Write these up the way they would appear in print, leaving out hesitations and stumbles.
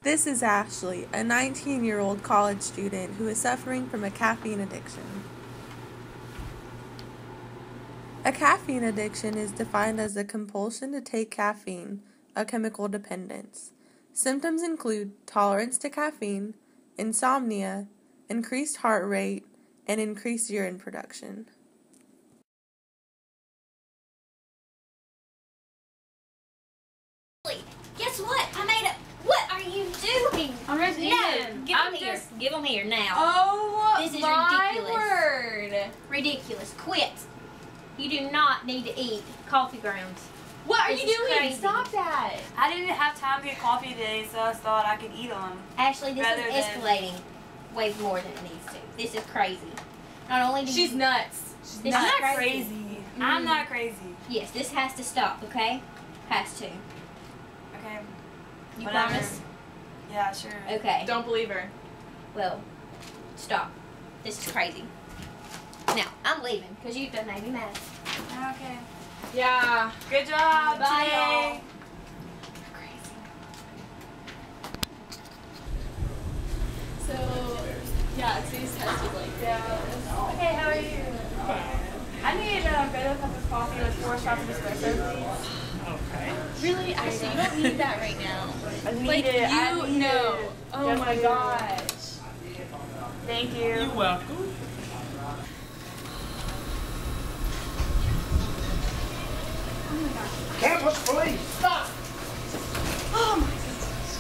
This is Ashley, a 19-year-old college student who is suffering from a caffeine addiction. A caffeine addiction is defined as the compulsion to take caffeine, a chemical dependence. Symptoms include tolerance to caffeine, insomnia, increased heart rate, and increased urine production. Guess what? I made it. What are you doing? I'm just eating. Give them here now. Oh, this is my ridiculous. word. Ridiculous. Quit. You do not need to eat coffee grounds. What are This you is doing? crazy. Stop that. I didn't have time to get coffee today, so I thought I could eat them. Ashley, this Rather is than- escalating way more than it needs to. This is crazy. Not only do She's you, nuts. She's This nuts. is I'm not crazy. crazy. Mhm. I'm not crazy. Yes, this has to stop, okay? Has to. Okay. You Whatever. promise? Yeah, sure. Okay. Don't believe her. Well, stop. This is crazy. Now, I'm leaving because you've done made me mad. Okay. Yeah. Good job Bye, today. Crazy. So, yeah, today's test is like Hey, how are you? I need a red cup of coffee with 4 shots of espresso, please. really, actually, you don't need that right now. I need Like, it. I you need know. it. Oh Yes, my I do. gosh. Thank you. You're welcome. Campus police, stop! Oh my goodness.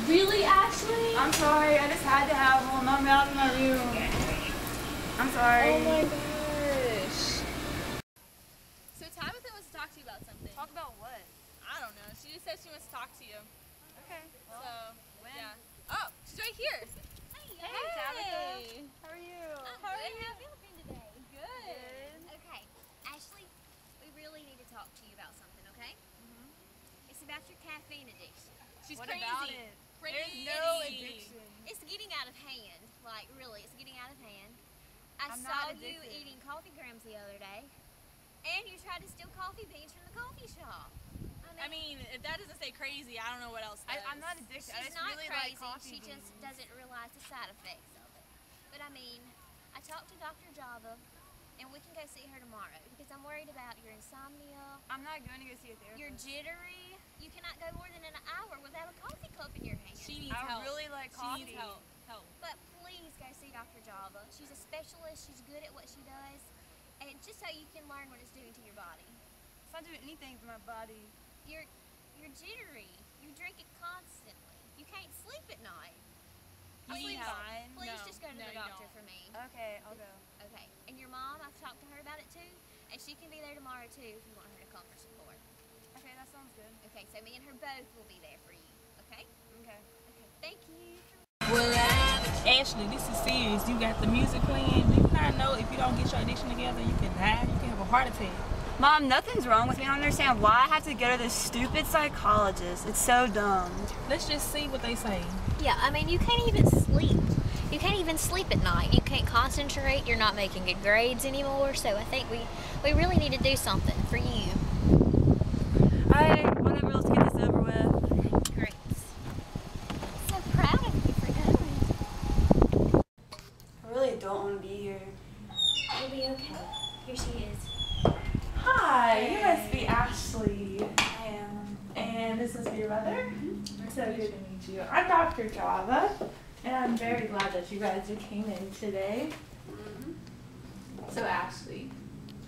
Really, Ashley? I'm sorry. I just had to have one. I'm out in my room. I'm sorry. Oh my gosh. So Tabitha wants to talk to you about something. Talk about what? I don't know. She just said she wants to talk to you. Okay. Well, So, when? yeah. Oh, she's right here. Hey, Tabitha. How are you? How are you feeling today? Good. Okay, Ashley, we really need to talk to you about something, okay? It's about your caffeine addiction. She's What crazy. about it? Crazy. There's no addiction. It's getting out of hand. Like, really, it's getting out of hand. I I'm saw not you addicted. eating coffee grams the other day, and you tried to steal coffee beans from the coffee shop. I mean, if that doesn't say crazy, I don't know what else does. I'm not addicted. I she's just not really crazy. like coffee She just beans. doesn't realize the side effects of it. But I mean, I talked to Dr. Java, and we can go see her tomorrow because I'm worried about your insomnia. I'm not going to go see a therapist. You're jittery. You cannot go more than an hour without a coffee cup in your hand. She needs I help. really like She coffee. needs help. Help. But please go see Dr. Java. She's a specialist. She's good at what she does. And just so you can learn what it's doing to your body. It's not doing anything to my body. You're jittery. You drink it constantly. You can't sleep at night. You need Please, help. please No. just go to No, the you doctor don't. for me. Okay, I'll go. Okay. And your mom, I've talked to her about it too. And she can be there tomorrow too if you want her to come for support. Okay, that sounds good. Okay, so me and her both will be there for you. Okay? Okay. Okay. Thank you. Ashley, this is serious. You got the music playing. Do you not know if you don't get your addiction together, you can die? You can have a heart attack. Mom, nothing's wrong with me. I don't understand why I have to go to this stupid psychologist. It's so dumb. Let's just see what they say. Yeah, I mean, you can't even sleep. You can't even sleep at night. You can't concentrate. You're not making good grades anymore. So I think we really need to do something for you. Alright, whatever, let's get this over with. Great. So proud of you for going. I really don't want to be here. You'll be okay. Here she is. Hi, you must be Ashley. I am. And this must be your mother? So good to meet you. I'm Dr. Java, and I'm very glad that you guys came in today. So Ashley,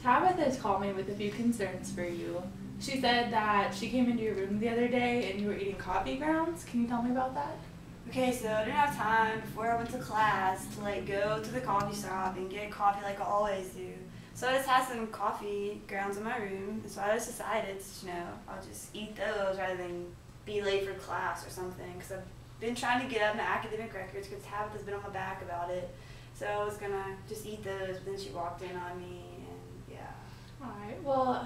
Tabitha's called me with a few concerns for you. She said that she came into your room the other day and you were eating coffee grounds. Can you tell me about that? Okay, so I didn't have time before I went to class to go to the coffee shop and get coffee like I always do. So I just had some coffee grounds in my room, and so I just decided, I'll just eat those rather than be late for class or something. Because I've been trying to get up my academic records because Tabitha's been on my back about it. So I was gonna just eat those, but then she walked in on me, and yeah. Alright, well,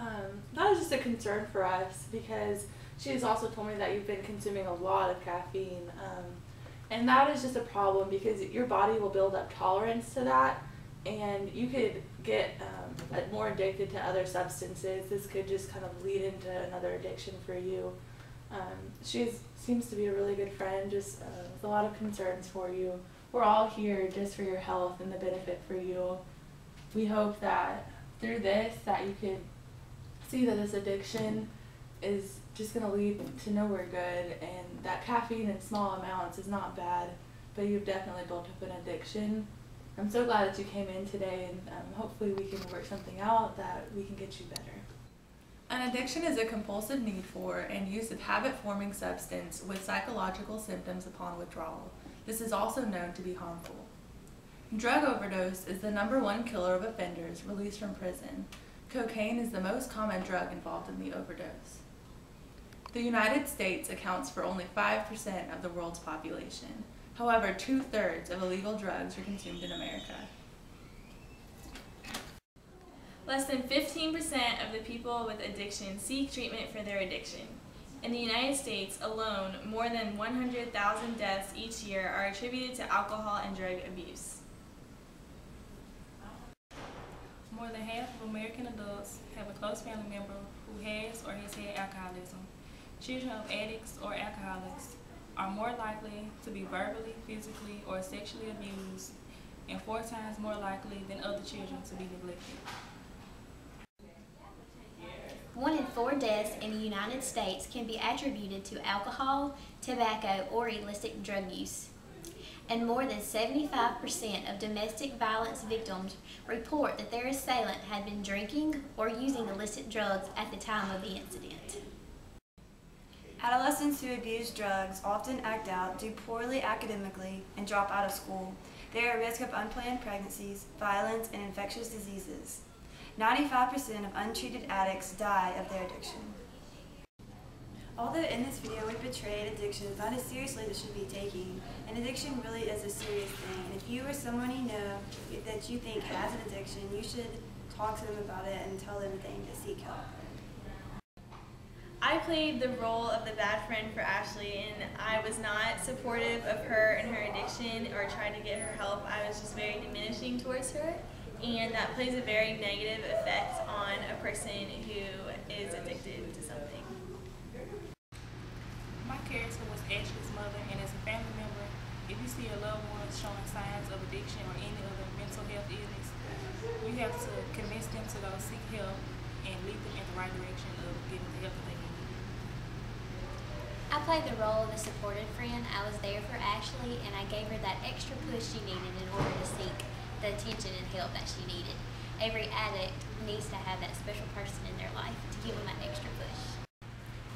that was just a concern for us because she's also told me that you've been consuming a lot of caffeine. And that is just a problem because your body will build up tolerance to that. and you could get more addicted to other substances. This could just kind of lead into another addiction for you. She seems to be a really good friend, just with a lot of concerns for you. We're all here just for your health and the benefit for you. We hope that through this that you could see that this addiction is just going to lead to nowhere good, and that caffeine in small amounts is not bad, but you've definitely built up an addiction. I'm so glad that you came in today, and hopefully we can work something out that we can get you better. An addiction is a compulsive need for and use of habit-forming substance with psychological symptoms upon withdrawal. This is also known to be harmful. Drug overdose is the #1 killer of offenders released from prison. Cocaine is the most common drug involved in the overdose. The United States accounts for only 5% of the world's population. However, 2/3 of illegal drugs are consumed in America. Less than 15% of the people with addiction seek treatment for their addiction. In the United States alone, more than 100,000 deaths each year are attributed to alcohol and drug abuse. More than half of American adults have a close family member who has or has had alcoholism. Children of addicts or alcoholics are more likely to be verbally, physically, or sexually abused, and 4 times more likely than other children to be neglected. 1 in 4 deaths in the United States can be attributed to alcohol, tobacco, or illicit drug use. And more than 75% of domestic violence victims report that their assailant had been drinking or using illicit drugs at the time of the incident. Adolescents who abuse drugs often act out, do poorly academically, and drop out of school. They are at risk of unplanned pregnancies, violence, and infectious diseases. 95% of untreated addicts die of their addiction. Although in this video we portrayed addiction is not as seriously as it should be taken, an addiction really is a serious thing. And if you or someone you know that you think has an addiction, you should talk to them about it and tell them that they need to seek help. I played the role of the bad friend for Ashley, and I was not supportive of her and her addiction or tried to get her help. I was just very diminishing towards her, and that plays a very negative effect on a person who is addicted to something. My character was Ashley's mother, and as a family member, if you see a loved one showing signs of addiction or any other mental health illness, you have to convince them to go seek help and lead them in the right direction of getting the help that they need. I played the role of a supportive friend. I was there for Ashley, and I gave her that extra push she needed in order to seek the attention and help that she needed. Every addict needs to have that special person in their life to give them that extra push.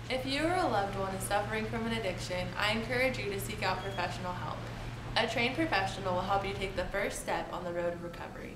If you or a loved one is suffering from an addiction, I encourage you to seek out professional help. A trained professional will help you take the first step on the road to recovery.